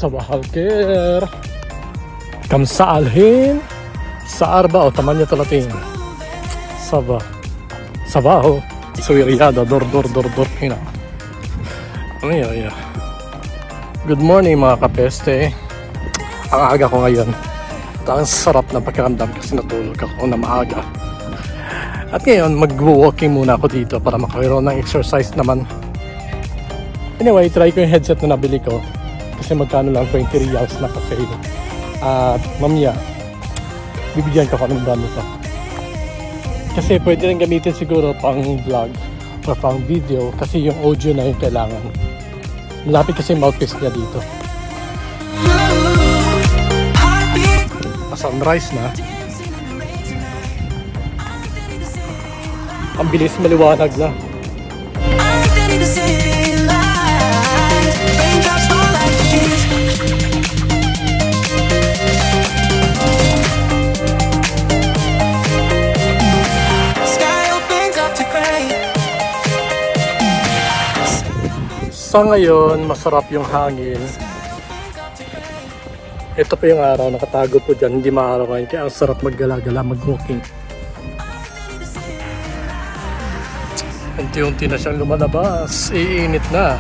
صباح الخير. كم ساعة الحين؟ الساعة 4:38 صباح. نسوي رياضة دور هنا. Ayan. Good morning mga kapeste. Ang aga ko ngayon. Ang sarap ng pakiramdam kasi natulog ako na maaga. At ngayon mag-walking muna ako dito para makakaroon ng exercise naman. Anyway, try ko yung headset na nabili ko. Kasi magkano lang 20 reals na kasi. At mamaya bibigyan ko ng brand nito. Kasi pwede rin gamitin siguro pang vlog or pang video kasi yung audio na yung kailangan. Malapit kasi mouthpiece niya dito. Sunrise na. Ang bilis maliwanag na. Sa ngayon, masarap yung hangin. Ito pa yung araw, nakatago po dyan, hindi maaraw ngayon, kaya ang sarap maggala-gala, mag-walking. Unti-unti na siyang lumalabas, iinit na.